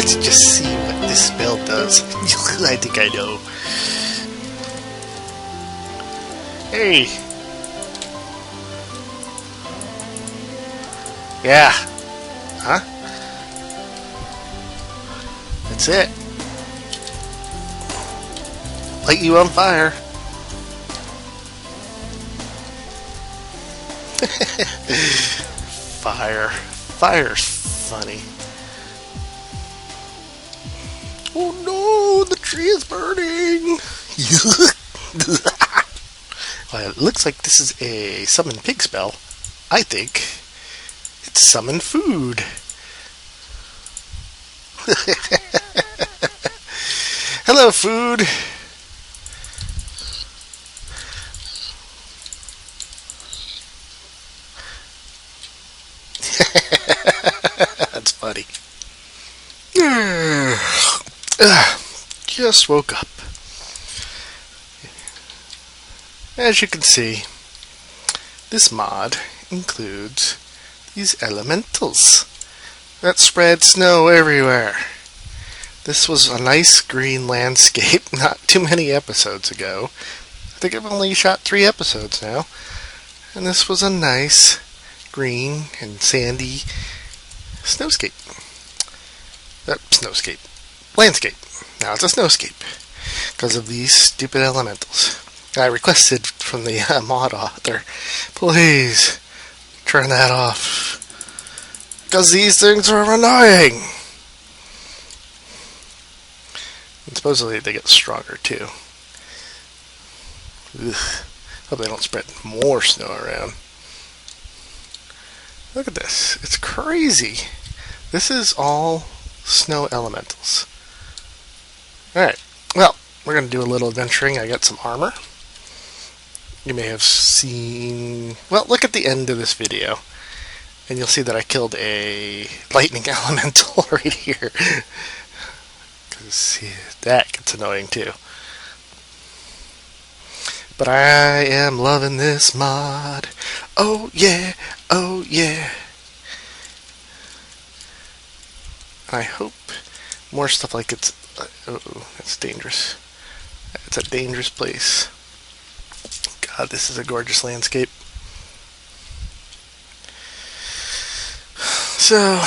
Let's just see what this spell does. I think I know. Hey! Yeah. Huh? That's it. Light you on fire. Fire. Fire's funny. Oh no, the tree is burning! Well, it looks like this is a summon pig spell. I think it's summon food. Hello, food. That's funny. Just woke up. As you can see, this mod includes these elementals that spread snow everywhere. This was a nice green landscape not too many episodes ago. I think I've only shot 3 episodes now. And this was a nice green and sandy snowscape. Landscape. Now it's a snowscape because of these stupid elementals. I requested from the mod author, please turn that off because these things are annoying. And supposedly they get stronger too. Ugh. Hope they don't spread more snow around. Look at this. It's crazy. This is all snow elementals. Alright. Well, we're going to do a little adventuring. I got some armor. You may have seen... Well, look at the end of this video. And you'll see that I killed a lightning elemental right here. Because that gets annoying too. But I am loving this mod. Oh yeah, oh yeah. I hope more stuff like it's... oh, that's dangerous. It's a dangerous place. God, this is a gorgeous landscape. So,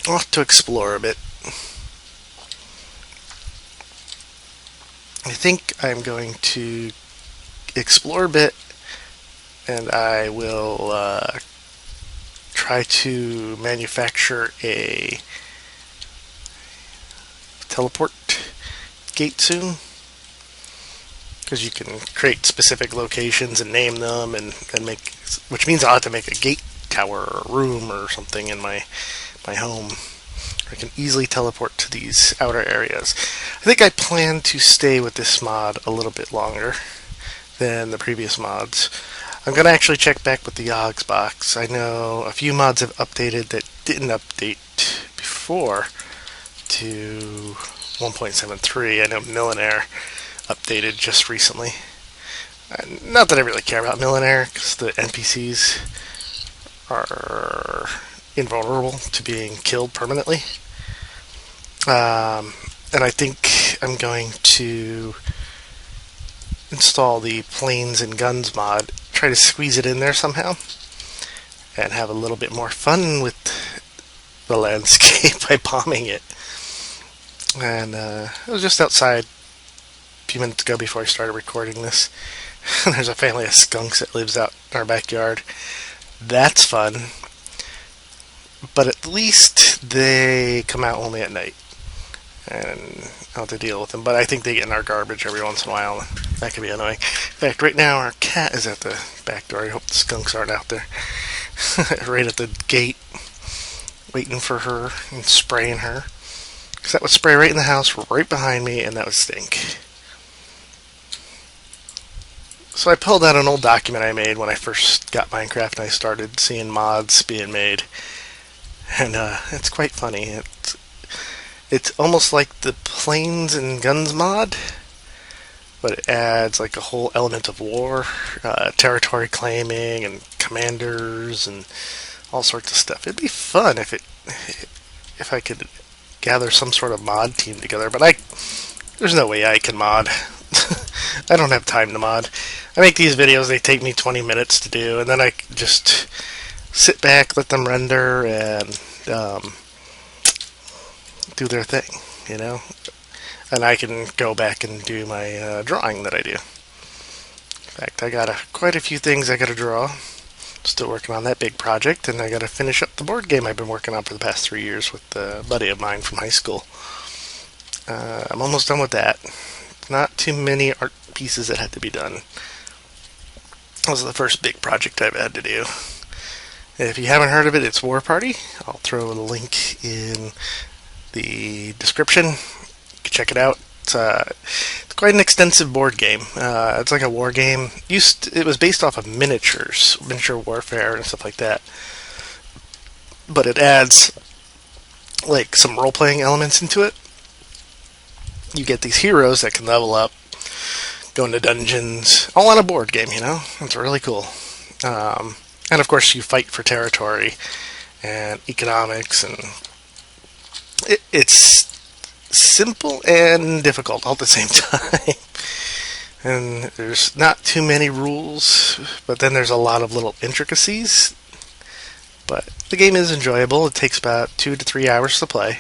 I'll have to explore a bit. I think I'm going to explore a bit, and I will try to manufacture a teleport gate soon, because you can create specific locations and name them and make, which means I'll have to make a gate tower or a room or something in my home. I can easily teleport to these outer areas. I think I plan to stay with this mod a little bit longer than the previous mods. I'm going to actually check back with the Yogs box. I know a few mods have updated that didn't update before to 1.73. I know Millionaire updated just recently. Not that I really care about Millionaire, because the NPCs are invulnerable to being killed permanently. And I think I'm going to install the Planes and Guns mod, try to squeeze it in there somehow, and have a little bit more fun with the landscape by bombing it. And I was just outside a few minutes ago before I started recording this. There's a family of skunks that lives out in our backyard. That's fun. But at least they come out only at night. And I'll have to deal with them. But I think they get in our garbage every once in a while. That can be annoying. In fact, right now our cat is at the back door. I hope the skunks aren't out there. Right at the gate. Waiting for her and spraying her. Because that would spray right in the house, right behind me, and that would stink. So I pulled out an old document I made when I first got Minecraft and I started seeing mods being made. And it's quite funny. It's almost like the Planes and Guns mod, but it adds like a whole element of war, territory claiming, and commanders, and all sorts of stuff. It'd be fun if I could gather some sort of mod team together, but there's no way I can mod. I don't have time to mod. I make these videos, they take me 20 minutes to do, and then I just sit back, let them render, and do their thing, you know? And I can go back and do my drawing that I do. In fact, I got quite a few things I got to draw. Still working on that big project, and I got to finish up the board game I've been working on for the past 3 years with a buddy of mine from high school. I'm almost done with that. Not too many art pieces that had to be done. That was the first big project I've had to do. If you haven't heard of it, it's War Party. I'll throw a link in the description. You can check it out. It's quite an extensive board game. It's like a war game. It was based off of miniatures, miniature warfare and stuff like that. But it adds like some role-playing elements into it. You get these heroes that can level up, go into dungeons, all on a board game, you know? It's really cool. And of course you fight for territory and economics, and it's simple and difficult all at the same time. And there's not too many rules, but then there's a lot of little intricacies. But the game is enjoyable. It takes about 2 to 3 hours to play.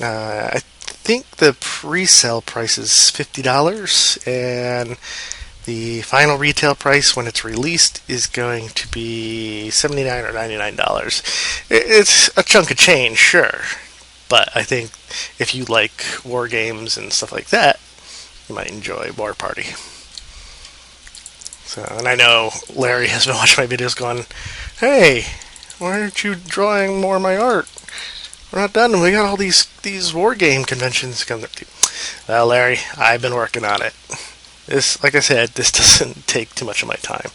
I think the pre-sale price is $50, and the final retail price when it's released is going to be $79 or $99. It's a chunk of change, sure. But I think if you like war games and stuff like that, you might enjoy War Party. So, and I know Larry has been watching my videos going, "Hey, why aren't you drawing more of my art? We're not done. We got all these war game conventions coming up." Well, Larry, I've been working on it. This, like I said, this doesn't take too much of my time.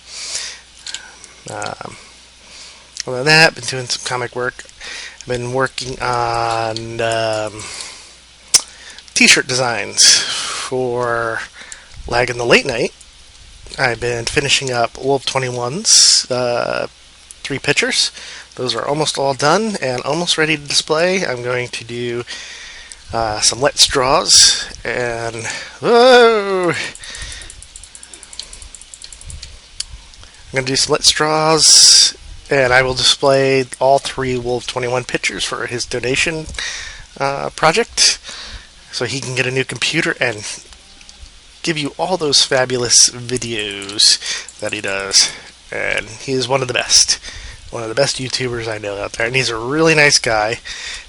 Other than that, I've been doing some comic work. I've been working on t-shirt designs for Lag in the Late Night. I've been finishing up Wolf 21's 3 pictures. Those are almost all done and almost ready to display. I'm going to do some wet straws and whoa! I'm going to do some wet straws, and I will display all 3 Wolf 21 pictures for his donation project, so he can get a new computer and give you all those fabulous videos that he does. And he is one of the best YouTubers I know out there, and he's a really nice guy.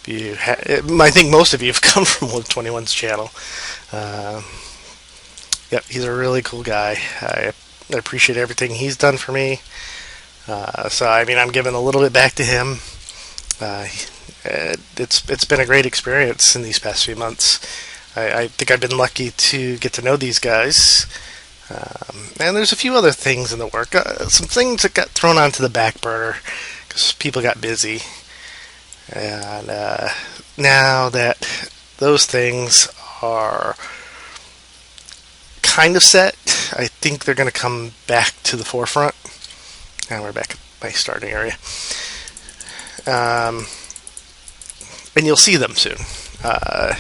I think most of you have come from Wolf 21's channel. Yep, he's a really cool guy. I appreciate everything he's done for me. So I mean, I'm giving a little bit back to him. It's been a great experience in these past few months. I think I've been lucky to get to know these guys. And there's a few other things in the work. Some things that got thrown onto the back burner because people got busy. And now that those things are kind of set, I think they're going to come back to the forefront. And we're back at my starting area. And you'll see them soon. I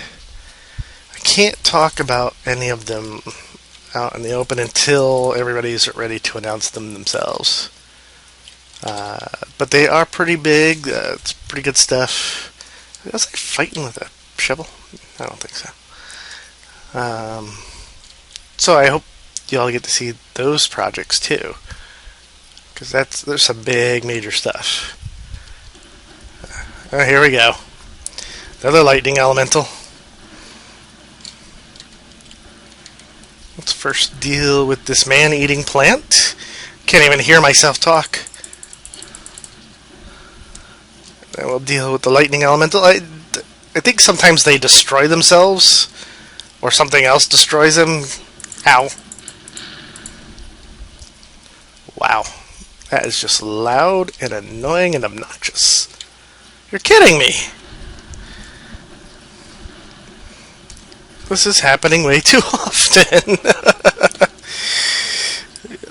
can't talk about any of them out in the open until everybody's ready to announce them themselves. But they are pretty big. It's pretty good stuff. Was I fighting with a shovel? I don't think so. So I hope you all get to see those projects too, because there's some big major stuff. Here we go. Another lightning elemental. Let's first deal with this man-eating plant. Can't even hear myself talk. Then we'll deal with the lightning elemental. I think sometimes they destroy themselves, or something else destroys them. Ow. Wow. That is just loud and annoying and obnoxious. You're kidding me! This is happening way too often.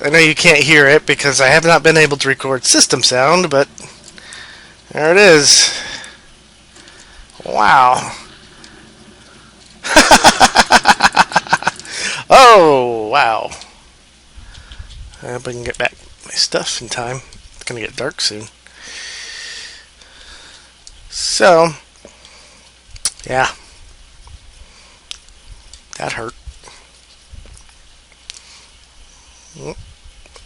I know you can't hear it because I have not been able to record system sound, but there it is. Wow. Oh, wow. I hope I can get back my stuff in time. It's gonna get dark soon. So, yeah. That hurt.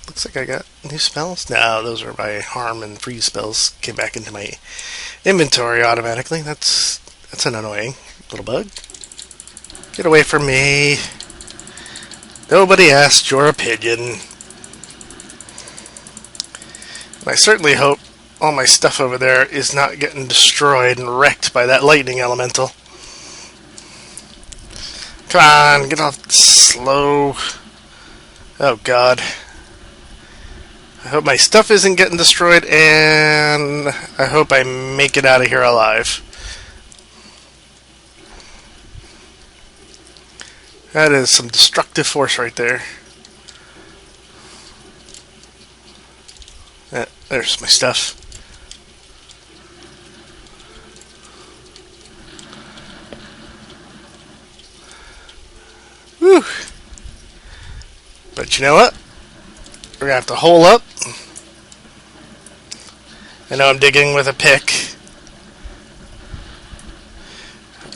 Looks like I got new spells. No, those are my harm and freeze spells. Came back into my inventory automatically. That's an annoying little bug. Get away from me. Nobody asked your opinion. And I certainly hope all my stuff over there is not getting destroyed and wrecked by that lightning elemental. Come on, get off slow. Oh god. I hope my stuff isn't getting destroyed, and I hope I make it out of here alive. That is some destructive force right there. There's my stuff. Whew. But you know what? We're gonna have to hole up. I know I'm digging with a pick,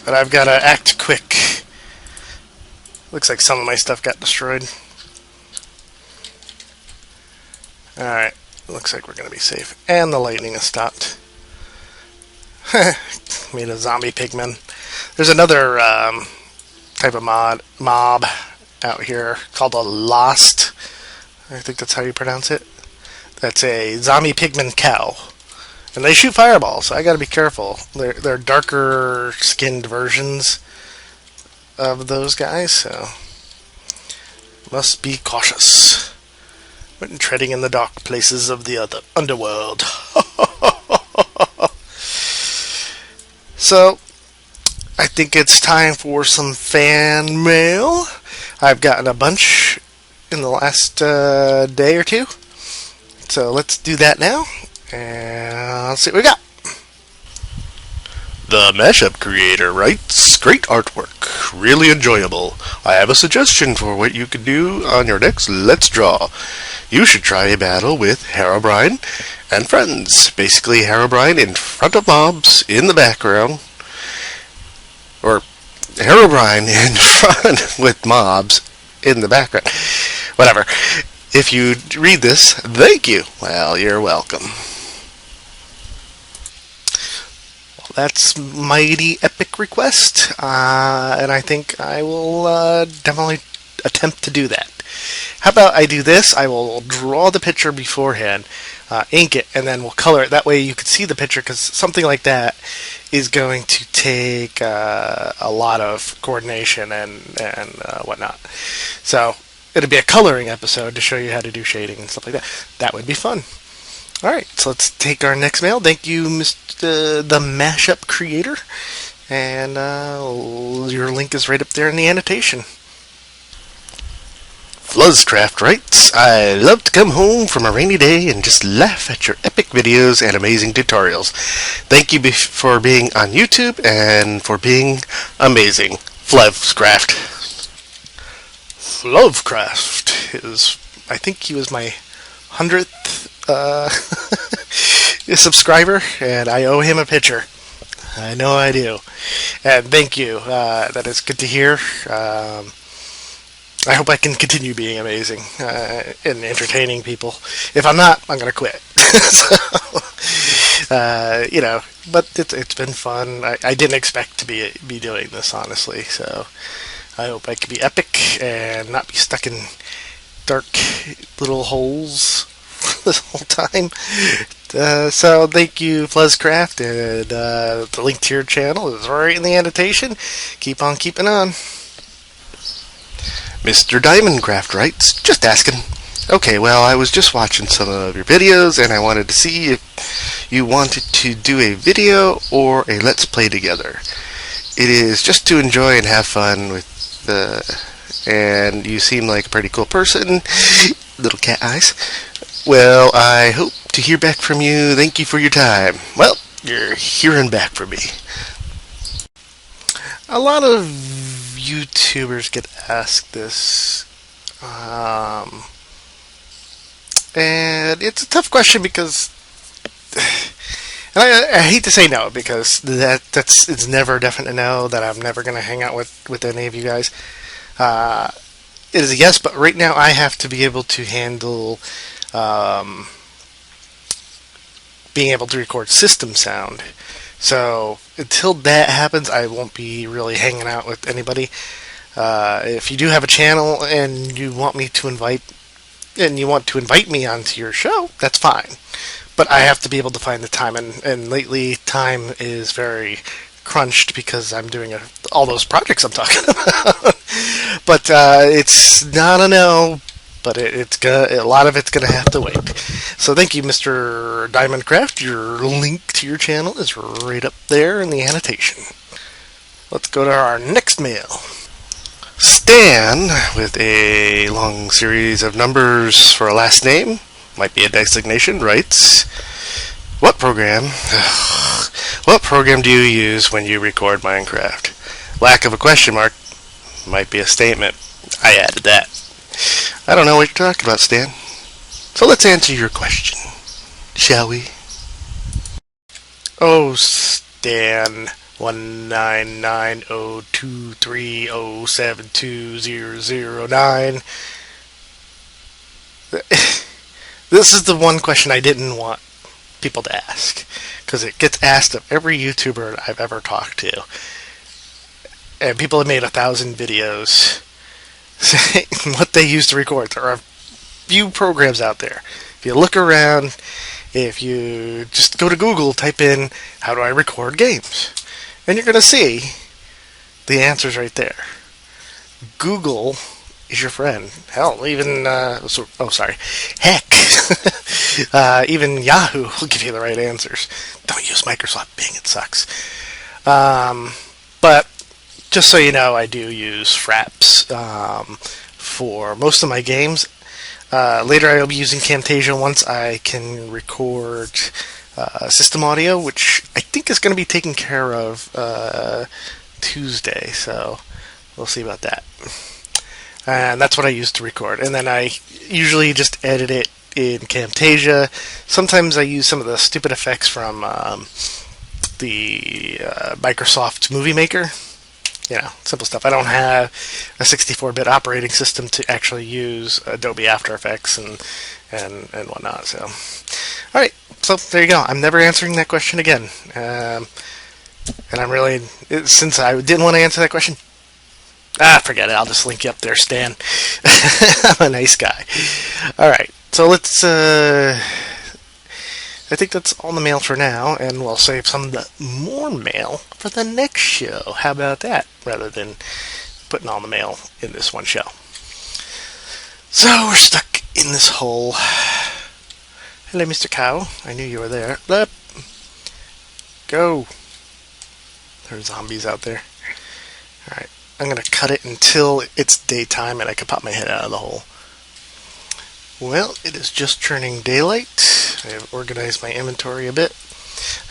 but I've got to act quick. Looks like some of my stuff got destroyed. Alright, looks like we're gonna be safe. And the lightning has stopped. Made a zombie pigman. There's another type of mob out here called a lost. I think that's how you pronounce it. That's a zombie pigman cow. And they shoot fireballs, so I gotta be careful. They're darker skinned versions of those guys, so must be cautious when treading in the dark places of the other underworld. So, I think it's time for some fan mail. I've gotten a bunch in the last day or two. So let's do that now, and let's see what we got. The Mashup Creator writes, great artwork, really enjoyable. I have a suggestion for what you could do on your next Let's Draw. You should try a battle with Herobrine and friends. Basically, Herobrine in front of mobs in the background, or Herobrine in front with mobs in the background. Whatever. If you read this, thank you. Well, you're welcome. Well, that's mighty epic request, and I think I will definitely attempt to do that. How about I do this? I will draw the picture beforehand, ink it, and then we'll color it. That way you can see the picture, because something like that is going to take a lot of coordination and whatnot. So it'll be a coloring episode to show you how to do shading and stuff like that. That would be fun. Alright, so let's take our next mail. Thank you, Mr. the Mashup Creator. And your link is right up there in the annotation. Fluzzcraft writes, I love to come home from a rainy day and just laugh at your epic videos and amazing tutorials. Thank you for being on YouTube and for being amazing. Fluzzcraft. Lovecraft is, I think he was my 100th subscriber, and I owe him a picture. I know I do. And thank you. That is good to hear. I hope I can continue being amazing and entertaining people. If I'm not, I'm going to quit. So, but it's been fun. I didn't expect to be doing this, honestly, so I hope I can be epic and not be stuck in dark little holes this whole time. So thank you, Fluzzcraft, and the link to your channel is right in the annotation. Keep on keeping on. Mr. Diamondcraft writes, just asking. Okay, well, I was just watching some of your videos, and I wanted to see if you wanted to do a video or a Let's Play together. It is just to enjoy and have fun with and you seem like a pretty cool person. Little cat eyes. Well, I hope to hear back from you. Thank you for your time. Well, you're hearing back from me. A lot of YouTubers get asked this, and it's a tough question because, and I hate to say no because that's it's never a definite no that I'm never going to hang out with any of you guys. Uh, it is a yes, but right now I have to be able to handle um, being able to record system sound. So until that happens, I won't be really hanging out with anybody. If you do have a channel and you want to invite me onto your show, that's fine. But I have to be able to find the time, and lately time is very crunched because I'm doing all those projects I'm talking about. But it's not a no, but a lot of it's gonna have to wait. So thank you, Mr. Diamondcraft. Your link to your channel is right up there in the annotation. Let's go to our next mail. Stan, with a long series of numbers for a last name, might be a designation, writes, What program do you use when you record Minecraft? Lack of a question mark might be a statement. I added that. I don't know what you're talking about, Stan. So let's answer your question, shall we? Oh, Stan. 1990230720009. This is the one question I didn't want people to ask because it gets asked of every YouTuber I've ever talked to, and people have made 1,000 videos saying what they use to record. There are a few programs out there. If you look around, if you just go to Google, type in "how do I record games," and you're going to see the answers right there. Google is your friend. Hell, even heck, even Yahoo will give you the right answers. Don't use Microsoft Bing; it sucks. But just so you know, I do use Fraps for most of my games. Later, I'll be using Camtasia once I can record system audio, which I think is going to be taken care of Tuesday, so we'll see about that. And that's what I use to record. And then I usually just edit it in Camtasia. Sometimes I use some of the stupid effects from the Microsoft Movie Maker. Simple stuff. I don't have a 64-bit operating system to actually use Adobe After Effects and whatnot. So, all right. So there you go. I'm never answering that question again. And I'm really, since I didn't want to answer that question, forget it. I'll just link you up there, Stan. I'm a nice guy. All right. So let's. I think that's all the mail for now, and we'll save some of the more mail for the next show. How about that? Rather than putting all the mail in this one show. So we're stuck in this hole. Hello, Mr. Cow. I knew you were there. Up. Go. There are zombies out there. Alright. I'm going to cut it until it's daytime and I can pop my head out of the hole. Well, it is just turning daylight. I have organized my inventory a bit.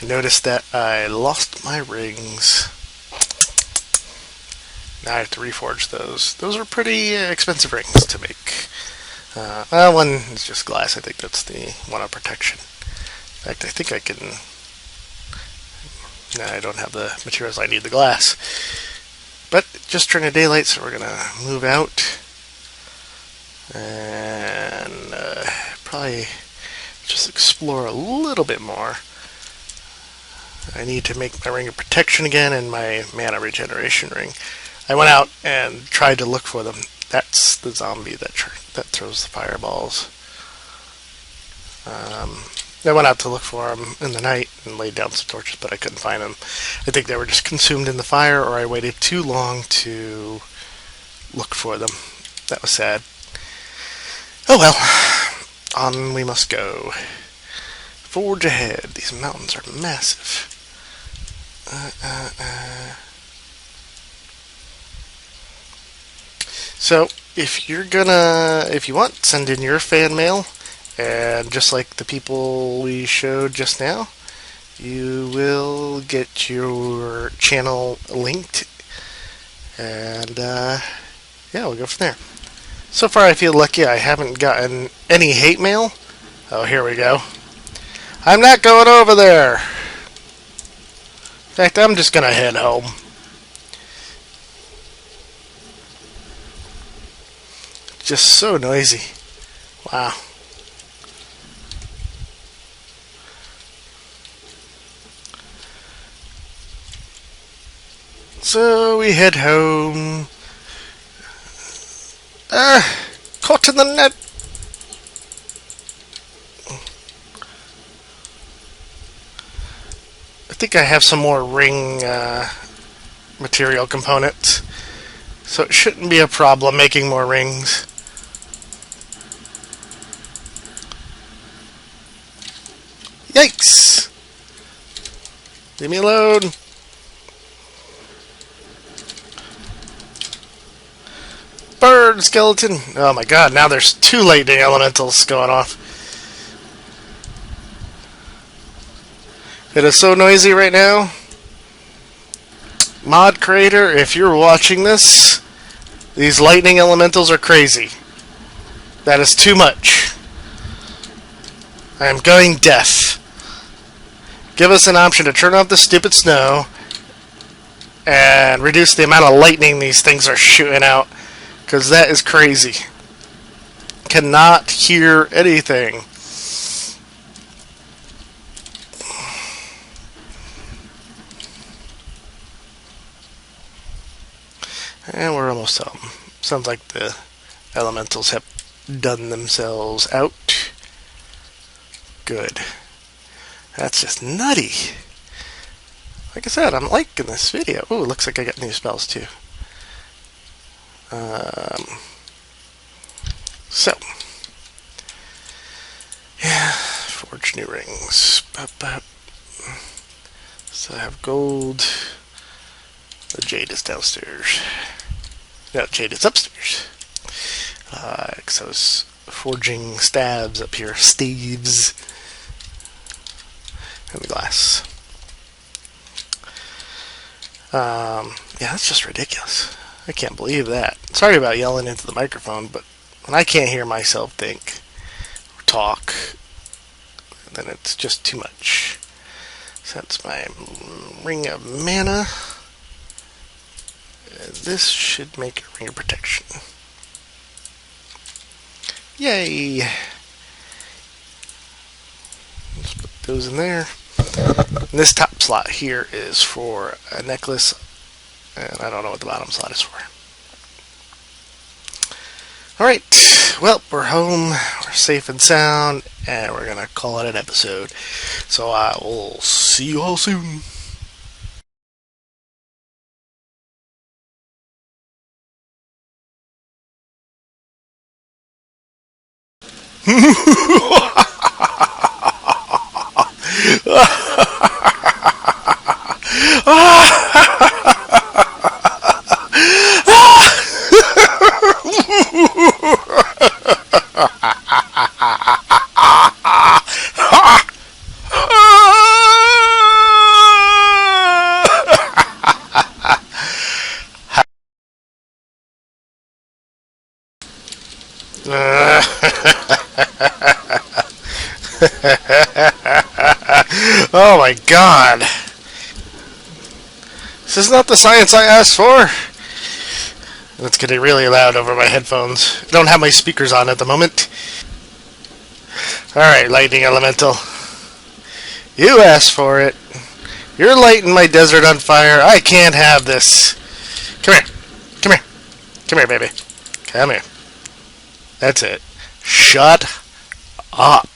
I noticed that I lost my rings. Now I have to reforge those. Those are pretty expensive rings to make. One is just glass. I think that's the one on protection. In fact, I think I can... No, I don't have the materials I need the glass. But just turning daylight, so we're going to move out. And probably just explore a little bit more. I need to make my ring of protection again and my mana regeneration ring. I went out and tried to look for them. That's the zombie that throws the fireballs. I went out to look for them in the night and laid down some torches, but I couldn't find them. I think they were just consumed in the fire, or I waited too long to look for them. That was sad. Oh well, on we must go. Forge ahead. These mountains are massive. So, if you want, send in your fan mail, and just like the people we showed just now, you will get your channel linked And yeah, we'll go from there. So far I feel lucky I haven't gotten any hate mail. Oh, here we go. I'm not going over there. In fact, I'm just gonna head home. Just so noisy. Wow. So we head home. Caught in the net. I think I have some more ring material components, so it shouldn't be a problem making more rings. Yikes! Leave me alone. Bird skeleton. Oh my god, now there's 2 lightning elementals going off. It is so noisy right now. Mod creator, if you're watching this, these lightning elementals are crazy. That is too much. I am going deaf. Give us an option to turn off the stupid snow and reduce the amount of lightning these things are shooting out, because that is crazy. Cannot hear anything. And we're almost home. Sounds like the elementals have done themselves out. Good. That's just nutty. Like I said, I'm liking this video. Ooh, looks like I got new spells too. So, yeah, forge new rings. So I have gold. The jade is downstairs. No, jade is upstairs. Because I was forging stabs up here. Staves. And the glass. Yeah, that's just ridiculous. I can't believe that. Sorry about yelling into the microphone, but when I can't hear myself think or talk, then it's just too much. So that's my ring of mana. This should make a ring of protection. Yay! Let's put those in there. And this top slot here is for a necklace, and I don't know what the bottom slot is for. Alright, well, we're home, we're safe and sound, and we're gonna call it an episode. So I will see you all soon. Oh my god. This is not the science I asked for. It's getting really loud over my headphones. I don't have my speakers on at the moment. Alright, lightning elemental. You asked for it. You're lighting my desert on fire. I can't have this. Come here. Come here. Come here, baby. Come here. That's it. Shut up.